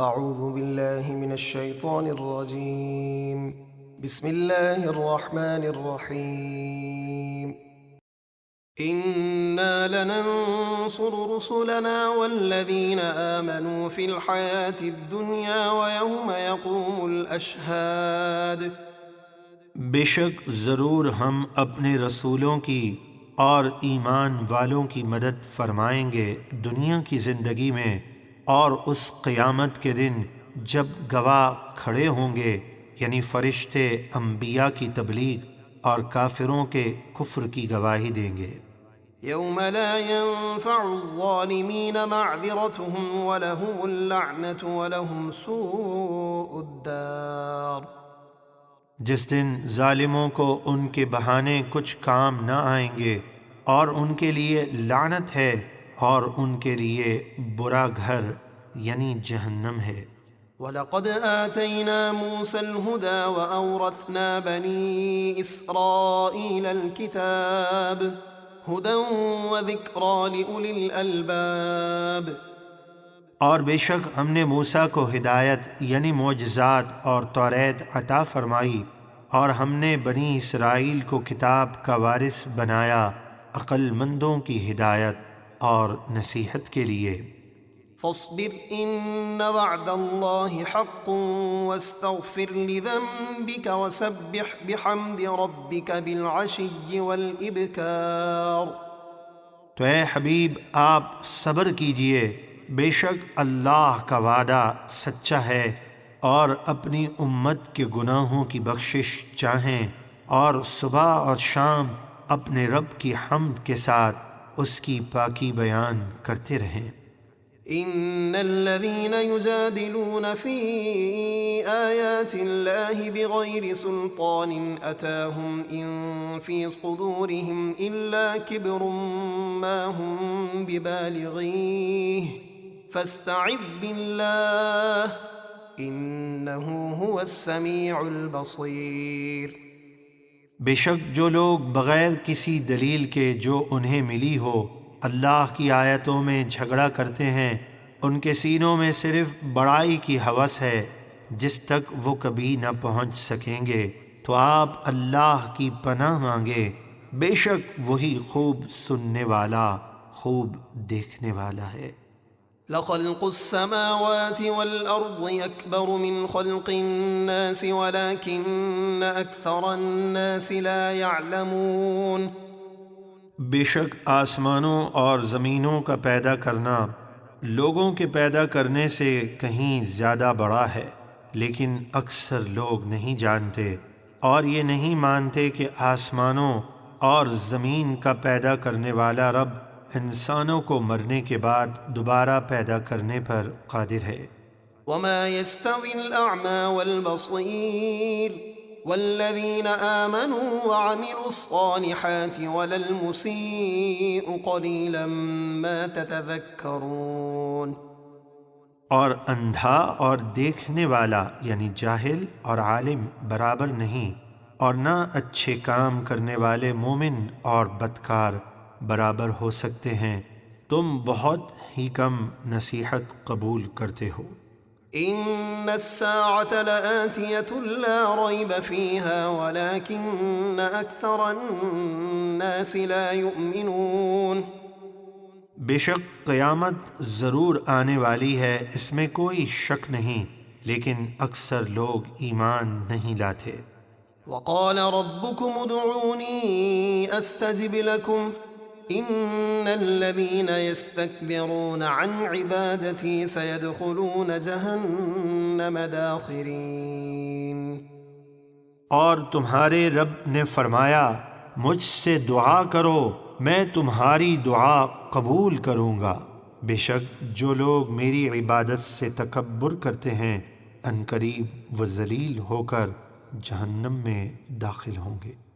اعوذ باللہ من الشیطان الرجیم بسم اللہ الرحمن الرحیم انا لننصر رسلنا والذین آمنوا فی الحیاة الدنیا ویوم یقوم الاشہاد۔ بے شک ضرور ہم اپنے رسولوں کی اور ایمان والوں کی مدد فرمائیں گے دنیا کی زندگی میں، اور اس قیامت کے دن جب گواہ کھڑے ہوں گے، یعنی فرشتے انبیاء کی تبلیغ اور کافروں کے کفر کی گواہی دیں گے۔ یوم لا ينفع الظالمین معذرتهم ولهم اللعنة ولهم سوء الدار۔ جس دن ظالموں کو ان کے بہانے کچھ کام نہ آئیں گے، اور ان کے لیے لعنت ہے، اور ان کے لیے برا گھر یعنی جہنم ہے۔ وَلَقَدْ آتَيْنَا مُوسَى الْهُدَى وَأَوْرَثْنَا بَنِي إِسْرَائِيلَ الْكِتَابَ هُدًى وَذِكْرَى لِأُولِي الْأَلْبَابِ۔ اور بے شک ہم نے موسیٰ کو ہدایت یعنی معجزات اور توریت عطا فرمائی، اور ہم نے بنی اسرائیل کو کتاب کا وارث بنایا، عقل مندوں کی ہدایت اور نصیحت کے لیے۔ فاصبر ان وعد اللہ حق واستغفر لذنبك وسبح بحمد ربك بالعشی والابکار۔ تو اے حبیب آپ صبر کیجئے، بے شک اللہ کا وعدہ سچا ہے، اور اپنی امت کے گناہوں کی بخشش چاہیں، اور صبح اور شام اپنے رب کی حمد کے ساتھ اس کی پاکی بیان کرتے رہیں۔ ان الذين يجادلون في آيات الله بغير سلطان أتاهم إن في صدورهم إلا كبر ما هم ببالغيه فاستعذ بالله إنه هو السميع البصير۔ بے شک جو لوگ بغیر کسی دلیل کے جو انہیں ملی ہو اللہ کی آیتوں میں جھگڑا کرتے ہیں، ان کے سینوں میں صرف بڑائی کی ہوس ہے جس تک وہ کبھی نہ پہنچ سکیں گے، تو آپ اللہ کی پناہ مانگے، بے شک وہی خوب سننے والا خوب دیکھنے والا ہے۔ لخلق السماوات والأرض يكبر من خلق الناس ولكن أكثر الناس لا يعلمون۔ بے شک آسمانوں اور زمینوں کا پیدا کرنا لوگوں کے پیدا کرنے سے کہیں زیادہ بڑا ہے، لیکن اکثر لوگ نہیں جانتے، اور یہ نہیں مانتے کہ آسمانوں اور زمین کا پیدا کرنے والا رب انسانوں کو مرنے کے بعد دوبارہ پیدا کرنے پر قادر ہے۔ وما يستوي الأعمى والبصير والذين آمنوا وعملوا الصالحات ولا المسيء قليلا ما تتذكرون۔ اور اندھا اور دیکھنے والا یعنی جاہل اور عالم برابر نہیں، اور نہ اچھے کام کرنے والے مومن اور بدکار برابر ہو سکتے ہیں، تم بہت ہی کم نصیحت قبول کرتے ہو۔ ان الساعة لآتية لا ريب فيها ولكن اكثر الناس لا يؤمنون۔ بے شک قیامت ضرور آنے والی ہے، اس میں کوئی شک نہیں، لیکن اکثر لوگ ایمان نہیں لاتے۔ وقال ربكم ادعوني استجب لكم ان الذين يستكبرون عن عبادتي سيدخلون جهنم داخرين۔ اور تمہارے رب نے فرمایا مجھ سے دعا کرو میں تمہاری دعا قبول کروں گا، بے شک جو لوگ میری عبادت سے تکبر کرتے ہیں عنقریب وہ ذلیل ہو کر جہنم میں داخل ہوں گے۔